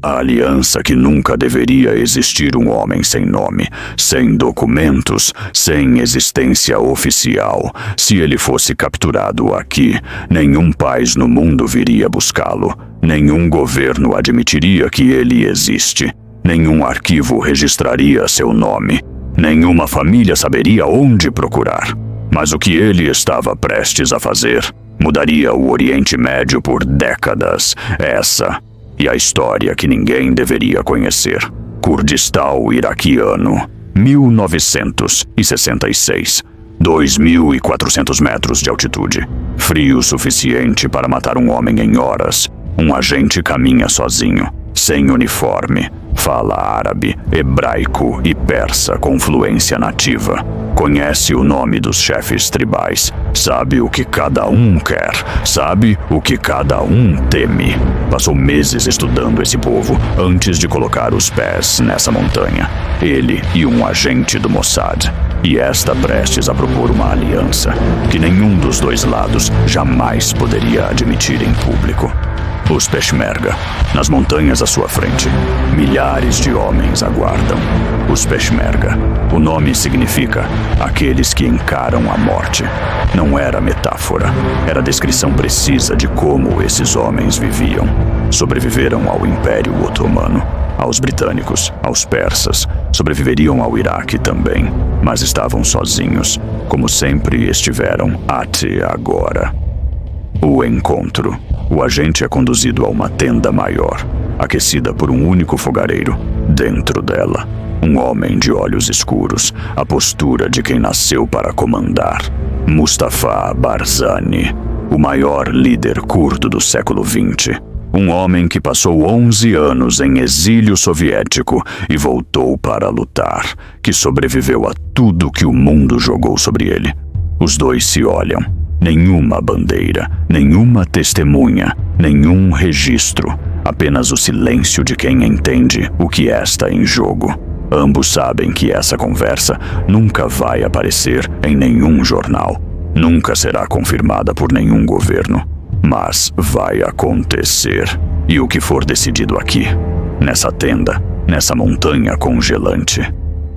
A aliança que nunca deveria existir um homem sem nome, sem documentos, sem existência oficial. Se ele fosse capturado aqui, nenhum país no mundo viria buscá-lo. Nenhum governo admitiria que ele existe. Nenhum arquivo registraria seu nome. Nenhuma família saberia onde procurar. Mas o que ele estava prestes a fazer mudaria o Oriente Médio por décadas. Essa e a história que ninguém deveria conhecer. Kurdistão iraquiano, 1966. 2.400 metros de altitude. Frio suficiente para matar um homem em horas. Um agente caminha sozinho, sem uniforme. Fala árabe, hebraico e persa com fluência nativa. Conhece o nome dos chefes tribais. Sabe o que cada um quer. Sabe o que cada um teme. Passou meses estudando esse povo antes de colocar os pés nessa montanha. Ele e um agente do Mossad. E esta prestes a propor uma aliança que nenhum dos dois lados jamais poderia admitir em público. Os Peshmerga, nas montanhas à sua frente. Milhares de homens aguardam. Os Peshmerga. O nome significa aqueles que encaram a morte. Não era metáfora. Era descrição precisa de como esses homens viviam. Sobreviveram ao Império Otomano, aos britânicos, aos persas. Sobreviveriam ao Iraque também, mas estavam sozinhos, como sempre estiveram até agora. O encontro. O agente é conduzido a uma tenda maior, aquecida por um único fogareiro. Dentro dela, um homem de olhos escuros, a postura de quem nasceu para comandar. Mustafa Barzani, o maior líder curdo do século XX. Um homem que passou 11 anos em exílio soviético e voltou para lutar, que sobreviveu a tudo que o mundo jogou sobre ele. Os dois se olham. Nenhuma bandeira, nenhuma testemunha, nenhum registro. Apenas o silêncio de quem entende o que está em jogo. Ambos sabem que essa conversa nunca vai aparecer em nenhum jornal. Nunca será confirmada por nenhum governo. Mas vai acontecer. E o que for decidido aqui, nessa tenda, nessa montanha congelante,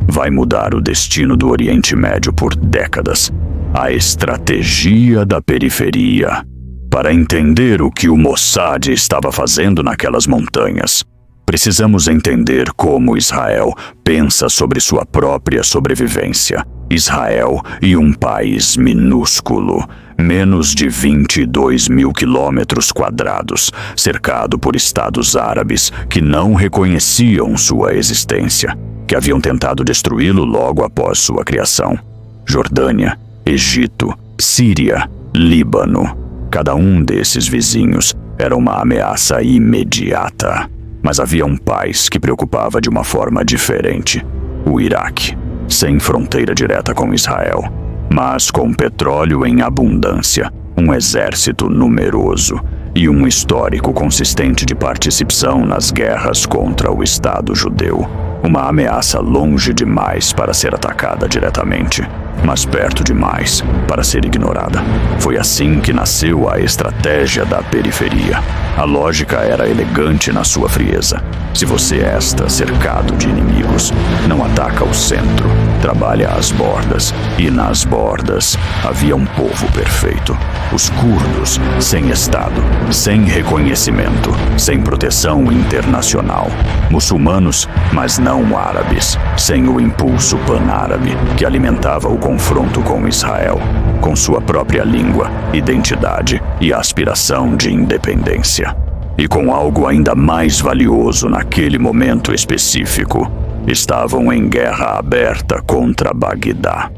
vai mudar o destino do Oriente Médio por décadas. A estratégia da periferia. Para entender o que o Mossad estava fazendo naquelas montanhas, precisamos entender como Israel pensa sobre sua própria sobrevivência. Israel e um país minúsculo, menos de 22 mil quilômetros quadrados, cercado por estados árabes que não reconheciam sua existência, que haviam tentado destruí-lo logo após sua criação. Jordânia, Egito, Síria, Líbano. Cada um desses vizinhos era uma ameaça imediata. Mas havia um país que preocupava de uma forma diferente. O Iraque, sem fronteira direta com Israel, mas com petróleo em abundância, um exército numeroso e um histórico consistente de participação nas guerras contra o Estado judeu. Uma ameaça longe demais para ser atacada diretamente, mas perto demais para ser ignorada. Foi assim que nasceu a estratégia da periferia. A lógica era elegante na sua frieza. Se você está cercado de inimigos, não ataca o centro, trabalha às bordas. E nas bordas havia um povo perfeito. Os curdos, sem Estado, sem reconhecimento, sem proteção internacional. Muçulmanos, mas não árabes, sem o impulso pan-árabe que alimentava o confronto com Israel, com sua própria língua, identidade e aspiração de independência. E com algo ainda mais valioso naquele momento específico, estavam em guerra aberta contra Bagdá.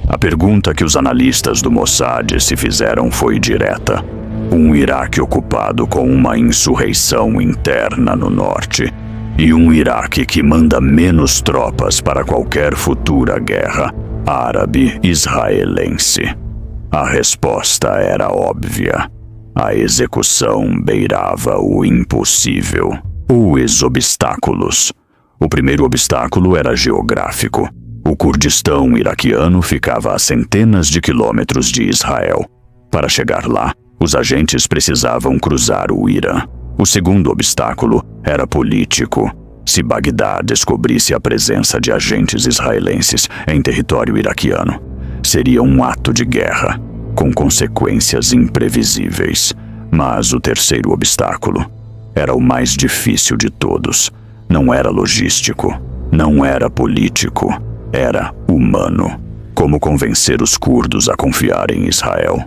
A pergunta que os analistas do Mossad se fizeram foi direta. Um Iraque ocupado com uma insurreição interna no norte e um Iraque que manda menos tropas para qualquer futura guerra árabe-israelense. A resposta era óbvia. A execução beirava o impossível. Os obstáculos. O primeiro obstáculo era geográfico. O Kurdistão iraquiano ficava a centenas de quilômetros de Israel. Para chegar lá, os agentes precisavam cruzar o Irã. O segundo obstáculo era político. Se Bagdá descobrisse a presença de agentes israelenses em território iraquiano, seria um ato de guerra, com consequências imprevisíveis. Mas o terceiro obstáculo era o mais difícil de todos. Não era logístico, não era político, era humano. Como convencer os curdos a confiar em Israel?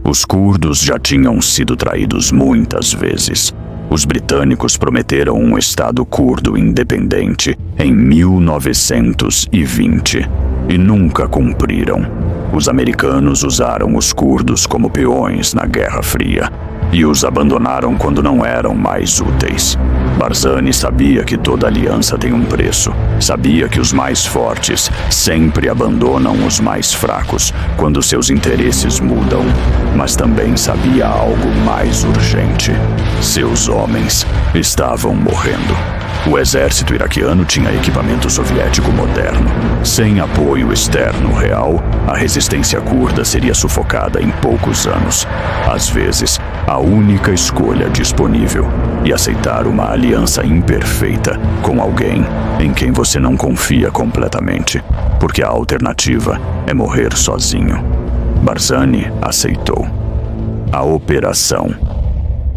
Os curdos já tinham sido traídos muitas vezes. Os britânicos prometeram um Estado curdo independente em 1920 e nunca cumpriram. Os americanos usaram os curdos como peões na Guerra Fria e os abandonaram quando não eram mais úteis. Barzani sabia que toda aliança tem um preço. Sabia que os mais fortes sempre abandonam os mais fracos quando seus interesses mudam. Mas também sabia algo mais urgente. Seus homens estavam morrendo. O exército iraquiano tinha equipamento soviético moderno. Sem apoio externo real, a resistência curda seria sufocada em poucos anos. Às vezes, a única escolha disponível e aceitar uma aliança imperfeita com alguém em quem você não confia completamente, porque a alternativa é morrer sozinho. Barzani aceitou. A operação.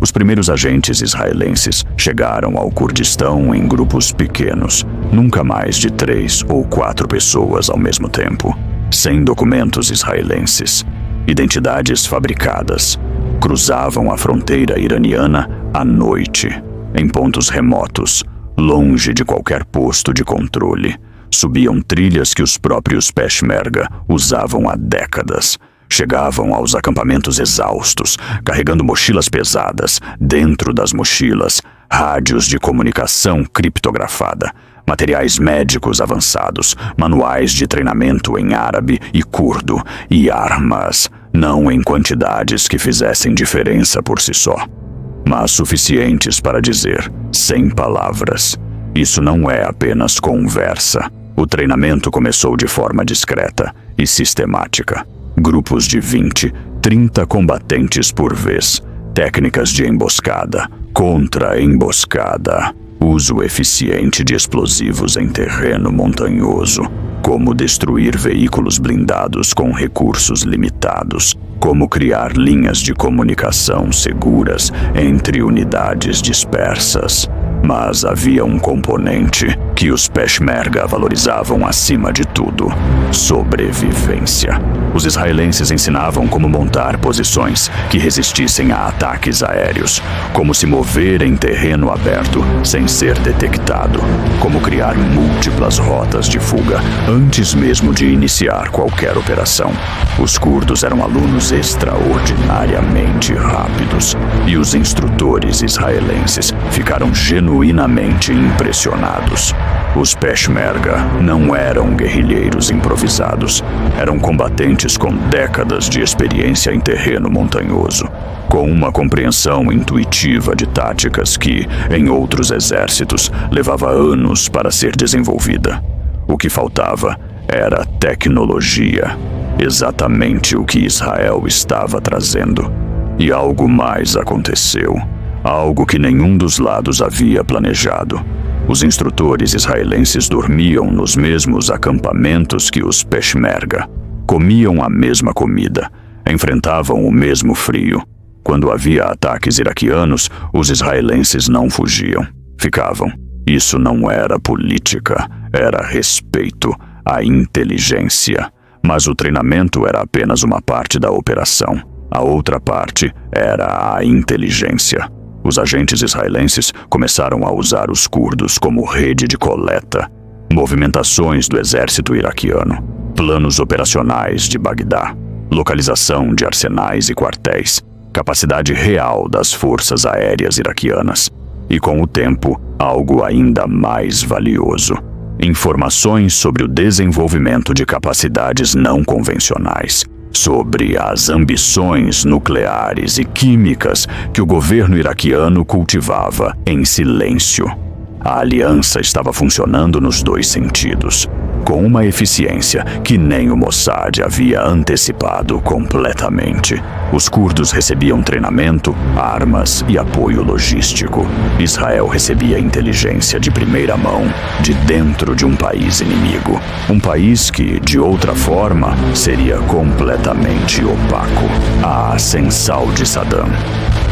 Os primeiros agentes israelenses chegaram ao Kurdistão em grupos pequenos, nunca mais de 3 ou 4 pessoas ao mesmo tempo, sem documentos israelenses, identidades fabricadas. Cruzavam a fronteira iraniana à noite, em pontos remotos, longe de qualquer posto de controle. Subiam trilhas que os próprios Peshmerga usavam há décadas. Chegavam aos acampamentos exaustos, carregando mochilas pesadas, dentro das mochilas, rádios de comunicação criptografada, materiais médicos avançados, manuais de treinamento em árabe e curdo e armas, não em quantidades que fizessem diferença por si só, mas suficientes para dizer, sem palavras: isso não é apenas conversa. O treinamento começou de forma discreta e sistemática. Grupos de 20, 30 combatentes por vez. Técnicas de emboscada, contra-emboscada. Uso eficiente de explosivos em terreno montanhoso. Como destruir veículos blindados com recursos limitados. Como criar linhas de comunicação seguras entre unidades dispersas. Mas havia um componente que os Peshmerga valorizavam acima de tudo: sobrevivência. Os israelenses ensinavam como montar posições que resistissem a ataques aéreos, como se mover em terreno aberto sem ser detectado, como criar múltiplas rotas de fuga antes mesmo de iniciar qualquer operação. Os curdos eram alunos extraordinariamente rápidos, e os instrutores israelenses ficaram genuinamente impressionados. Os Peshmerga não eram guerrilheiros improvisados, eram combatentes com décadas de experiência em terreno montanhoso, com uma compreensão intuitiva de táticas que, em outros exércitos, levava anos para ser desenvolvida. O que faltava era tecnologia, exatamente o que Israel estava trazendo. E algo mais aconteceu, algo que nenhum dos lados havia planejado. Os instrutores israelenses dormiam nos mesmos acampamentos que os Peshmerga, comiam a mesma comida, enfrentavam o mesmo frio. Quando havia ataques iraquianos, os israelenses não fugiam, ficavam. Isso não era política, era respeito à inteligência. Mas o treinamento era apenas uma parte da operação. A outra parte era a inteligência. Os agentes israelenses começaram a usar os curdos como rede de coleta, movimentações do exército iraquiano, planos operacionais de Bagdá, localização de arsenais e quartéis, capacidade real das forças aéreas iraquianas e, com o tempo, algo ainda mais valioso: informações sobre o desenvolvimento de capacidades não convencionais, sobre as ambições nucleares e químicas que o governo iraquiano cultivava em silêncio. A aliança estava funcionando nos dois sentidos, com uma eficiência que nem o Mossad havia antecipado completamente. Os curdos recebiam treinamento, armas e apoio logístico. Israel recebia inteligência de primeira mão, de dentro de um país inimigo. Um país que, de outra forma, seria completamente opaco. A ascensão de Saddam.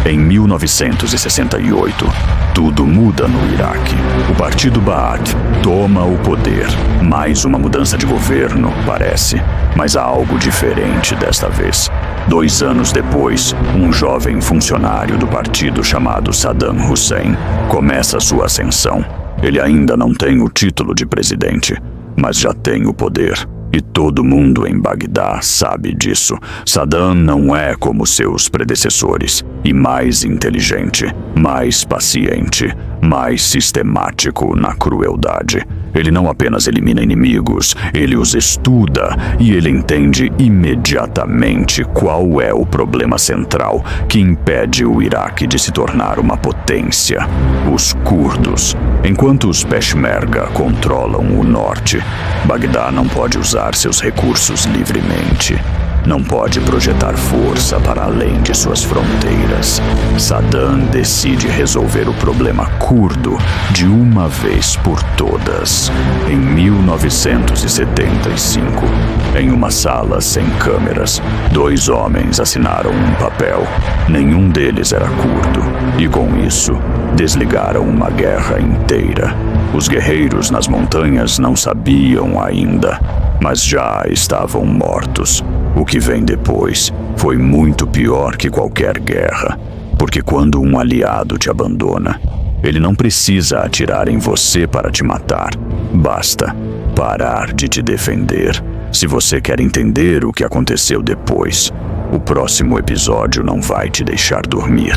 Em 1968, tudo muda no Iraque. O Partido Baath toma o poder. Mais uma mudança de governo, parece. Mas há algo diferente desta vez. 2 anos depois, um jovem funcionário do partido chamado Saddam Hussein começa sua ascensão. Ele ainda não tem o título de presidente, mas já tem o poder. E todo mundo em Bagdá sabe disso. Saddam não é como seus predecessores, e mais inteligente, mais paciente, mais sistemático na crueldade. Ele não apenas elimina inimigos, ele os estuda e ele entende imediatamente qual é o problema central que impede o Iraque de se tornar uma potência: os curdos. Enquanto os Peshmerga controlam o norte, Bagdá não pode usar seus recursos livremente. Não pode projetar força para além de suas fronteiras. Saddam decide resolver o problema curdo de uma vez por todas. Em 1975, em uma sala sem câmeras, 2 homens assinaram um papel. Nenhum deles era curdo, e com isso, desligaram uma guerra inteira. Os guerreiros nas montanhas não sabiam ainda, mas já estavam mortos. O que vem depois foi muito pior que qualquer guerra, porque quando um aliado te abandona, ele não precisa atirar em você para te matar. Basta parar de te defender. Se você quer entender o que aconteceu depois, o próximo episódio não vai te deixar dormir.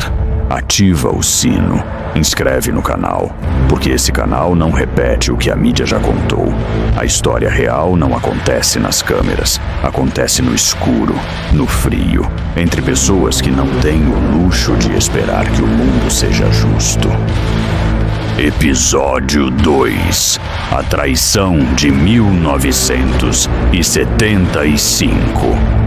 Ativa o sino, inscreve no canal, porque esse canal não repete o que a mídia já contou. A história real não acontece nas câmeras, acontece no escuro, no frio, entre pessoas que não têm o luxo de esperar que o mundo seja justo. Episódio 2: A traição de 1975.